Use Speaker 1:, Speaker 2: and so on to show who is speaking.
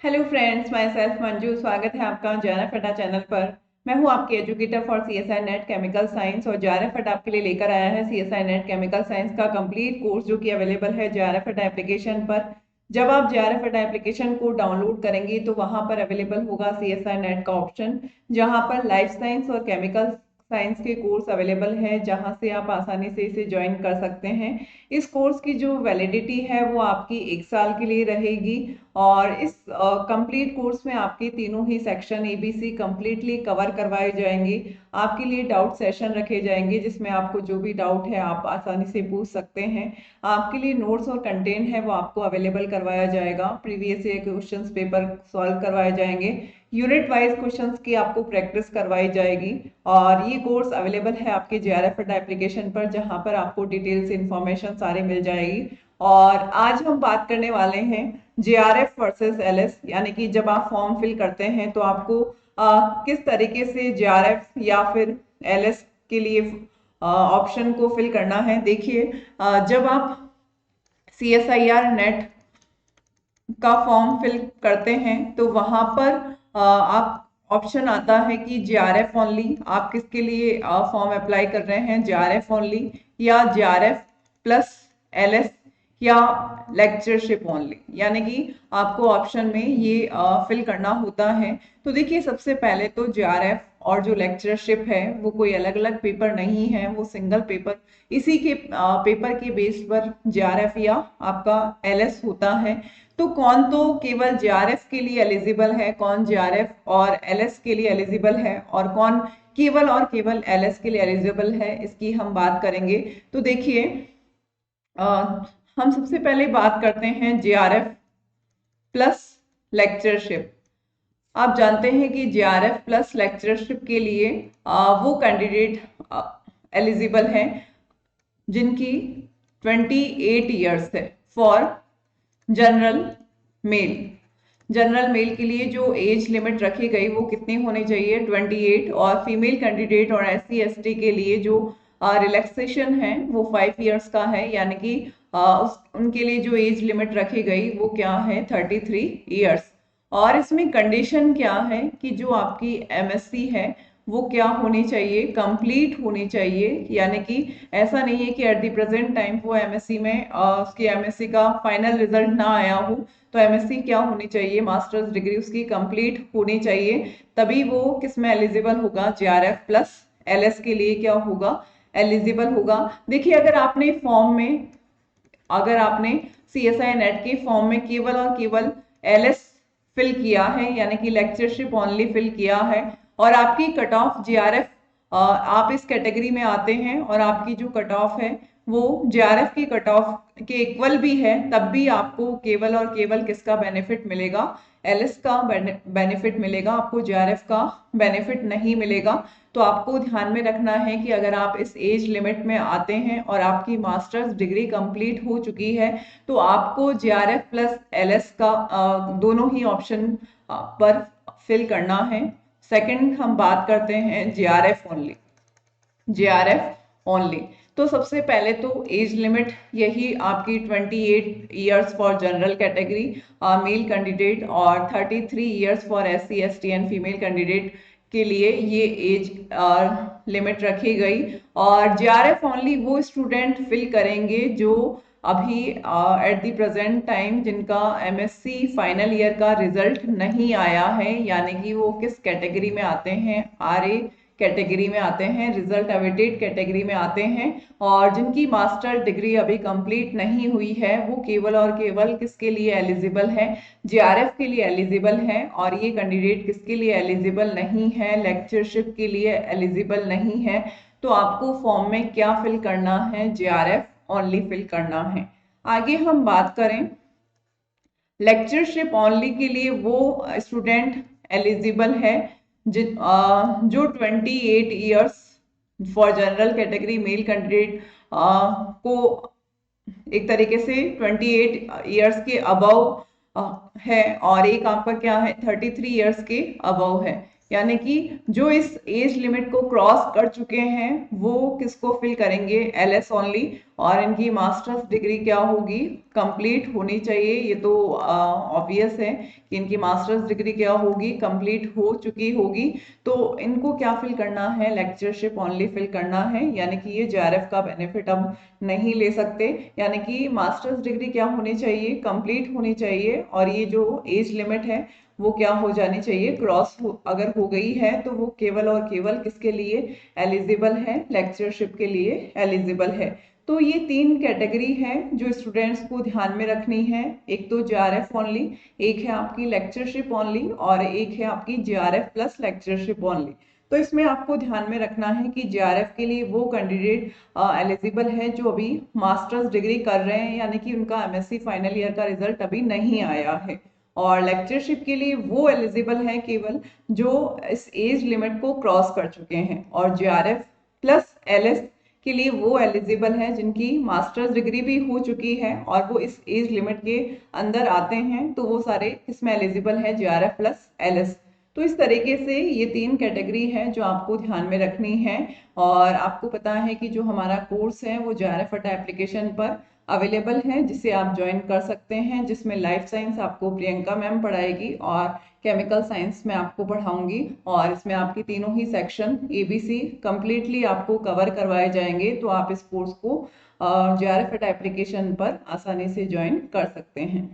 Speaker 1: Hello friends, my self Manju. स्वागत है आपका जेआरएफ अड्डा चैनल पर। मैं हूं आपकी educator for CSI net chemical science और जेआरएफ अड्डा आपके लिए लेकर आया है सीएसआई नेट केमिकल साइंस का कंप्लीट कोर्स जो कि अवेलेबल है जेआरएफ अड्डा एप्लीकेशन पर। जब आप जेआरएफ अड्डा एप्लीकेशन को डाउनलोड करेंगे तो वहां पर अवेलेबल होगा सीएसआई नेट का ऑप्शन, जहां पर लाइफ साइंस और केमिकल साइंस के कोर्स अवेलेबल है, जहां से आप आसानी से इसे ज्वाइन कर सकते हैं। इस कोर्स की जो वैलिडिटी है वो आपकी 1 साल के लिए रहेगी और इस कंप्लीट कोर्स में आपके तीनों ही सेक्शन एबीसी कंप्लीटली कवर करवाए जाएंगे। आपके लिए डाउट सेशन रखे जाएंगे जिसमें आपको जो भी डाउट है आप आसानी से पूछ सकते हैं। आपके लिए नोट्स और कंटेंट है वो आपको अवेलेबल करवाया जाएगा। Previous year questions paper solve करवाए जाएंगे। यूनिट वाइज क्वेश्चंस की आपको प्रैक्टिस करवाई जाएगी और ये कोर्स अवेलेबल है आपके जेआरएफ अड्डा एप्लीकेशन पर, जहां पर आपको डिटेल्स इंफॉर्मेशन सारे मिल जाएगी। और आज हम बात करने वाले हैं जेआरएफ वर्सेस एलएस, यानी कि जब आप फॉर्म फिल करते हैं तो आपको किस तरीके से जेआरएफ या फिर एलएस के लिए ऑप्शन को फिल करना है। देखिए, जब आप सीएसआईआर नेट का फॉर्म फिल करते हैं तो वहां पर आप ऑप्शन आता है कि जेआरएफ ओनली, आप किसके लिए फॉर्म अप्लाई कर रहे हैं, जेआरएफ ओनली या जेआरएफ प्लस एलएस या लेक्चरशिप ओनली, यानी कि आपको ऑप्शन में ये फिल करना होता है। तो देखिए, सबसे पहले तो जेआरएफ और जो लेक्चरशिप है वो कोई अलग अलग पेपर नहीं है, वो सिंगल पेपर, इसी के पेपर के बेस पर जेआरएफ या आपका एलएस होता है। तो कौन तो केवल जेआरएफ के लिए एलिजिबल है, कौन जेआरएफ और एलएस के लिए एलिजिबल है और कौन केवल और केवल एलएस के लिए एलिजिबल है, इसकी हम बात करेंगे। तो देखिए, हम सबसे पहले बात करते हैं जेआरएफ प्लस लेक्चरशिप। आप जानते हैं कि जेआरएफ प्लस लेक्चरशिप के लिए वो कैंडिडेट एलिजिबल हैं जिनकी 28 ईयर्स है for general mail. General mail के लिए जो एज लिमिट रखी गई वो कितनी होनी चाहिए, 28। और फीमेल कैंडिडेट और एससी एसटी के लिए जो रिलैक्सेशन है वो 5 ईयर्स का है, यानी कि उनके लिए जो एज लिमिट रखी गई वो क्या है, 33 ईयर्स। और इसमें कंडीशन क्या है कि जो आपकी एमएससी है वो क्या होनी चाहिए, कंप्लीट होनी चाहिए। यानी कि ऐसा नहीं है कि एट द प्रेजेंट टाइम वो एमएससी में उसकी एमएससी का फाइनल रिजल्ट ना आया हो, तो एमएससी क्या होनी चाहिए, मास्टर्स डिग्री उसकी कंप्लीट होनी चाहिए, तभी वो किस में एलिजिबल होगा, जेआरएफ प्लस एलएस के लिए क्या होगा, एलिजिबल होगा। देखिए, अगर आपने सीएसआई नेट के फॉर्म में केवल और केवल एलएस फिल किया है, यानी कि लेक्चरशिप ओनली फिल किया है, और आपकी कट ऑफ जेआरएफ, आप इस कैटेगरी में आते हैं और आपकी जो कट ऑफ है वो जेआरएफ की कट ऑफ के इक्वल भी है, तब भी आपको केवल और केवल किसका बेनिफिट मिलेगा, एलएस का बेनिफिट मिलेगा, आपको जेआरएफ का बेनिफिट नहीं मिलेगा। तो आपको ध्यान में रखना है कि अगर आप इस एज लिमिट में आते हैं और आपकी मास्टर्स डिग्री कंप्लीट हो चुकी है तो आपको जेआरएफ प्लस एलएस का दोनों ही ऑप्शन पर फिल करना है। सेकंड हम बात करते हैं जेआरएफ ओनली। जेआरएफ ओनली, तो सबसे पहले तो एज लिमिट यही आपकी 28 years for general category male candidate और 33 years for SC ST and female candidate के लिए ये एज लिमिट रखी गई। और जेआरएफ ओनली वो स्टूडेंट फिल करेंगे जो अभी एट द प्रेजेंट टाइम जिनका एमएससी फाइनल ईयर का रिजल्ट नहीं आया है, यानी कि वो किस कैटेगरी में आते हैं, आरए कैटेगरी में आते हैं, रिजल्ट अवेटेड कैटेगरी में आते हैं, और जिनकी मास्टर डिग्री अभी कंप्लीट नहीं हुई है वो केवल और केवल किसके लिए एलिजिबल है, जेआरएफ के लिए एलिजिबल है। और ये कैंडिडेट किसके लिए एलिजिबल नहीं है, लेक्चरशिप के लिए एलिजिबल नहीं है। तो आपको फॉर्म में क्या फिल करना है, जेआरएफ ओनली फिल करना है। आगे हम बात करें लेक्चरशिप ओनली के लिए, वो स्टूडेंट एलिजिबल है जो 28 years for general category male candidate को एक तरीके से 28 ईयर्स के अबव है, और एक आपका क्या है, 33 ईयर्स के अबव है। यानी कि जो इस एज लिमिट को क्रॉस कर चुके हैं वो किसको फिल करेंगे, एलएस ओनली। और इनकी मास्टर्स डिग्री क्या होगी, कंप्लीट होनी चाहिए। ये तो ऑब्वियस है कि इनकी मास्टर्स डिग्री क्या होगी, कंप्लीट हो चुकी होगी। तो इनको क्या फिल करना है, लेक्चरशिप ओनली फिल करना है, यानी कि ये जेआरएफ का बेनिफिट अब नहीं ले सकते। यानी कि मास्टर्स डिग्री क्या होनी चाहिए, कंप्लीट होनी चाहिए, और ये जो एज लिमिट है वो क्या हो जानी चाहिए, क्रॉस अगर हो गई है तो वो केवल और केवल किसके लिए एलिजिबल है, लेक्चरशिप के लिए एलिजिबल है। तो ये तीन कैटेगरी है जो स्टूडेंट्स को ध्यान में रखनी है। एक तो जेआरएफ ओनली, एक है आपकी लेक्चरशिप ओनली, और एक है आपकी जेआरएफ प्लस लेक्चरशिप ओनली। तो इसमें आपको ध्यान में रखना है कि जेआरएफ के लिए वो कैंडिडेट एलिजिबल है जो अभी मास्टर्स डिग्री कर रहे हैं, यानी कि उनका एमएससी फाइनल ईयर का रिजल्ट अभी नहीं आया है। और लेक्चरशिप के लिए वो एलिजिबल है केवल जो इस एज लिमिट को क्रॉस कर चुके हैं। और जेआरएफ प्लस एलएस के लिए वो एलिजिबल है जिनकी मास्टर्स डिग्री भी हो चुकी है और वो इस एज लिमिट के अंदर आते हैं, तो वो सारे इसमें एलिजिबल है जेआरएफ प्लस एलएस। तो इस तरीके से ये तीन कैटेगरी है जो आपको ध्यान में रखनी है। और आपको पता है कि जो हमारा कोर्स है वो जेआरएफ अड्डा एप्लीकेशन पर अवेलेबल है, जिसे आप ज्वाइन कर सकते हैं, जिसमें लाइफ साइंस आपको प्रियंका मैम पढ़ाएगी और केमिकल साइंस में आपको पढ़ाऊंगी। और इसमें आपकी तीनों ही सेक्शन एबीसी कंप्लीटली आपको कवर करवाए जाएंगे। तो आप इस कोर्स को जेआरएफ एप्लीकेशन पर आसानी से ज्वाइन कर सकते हैं।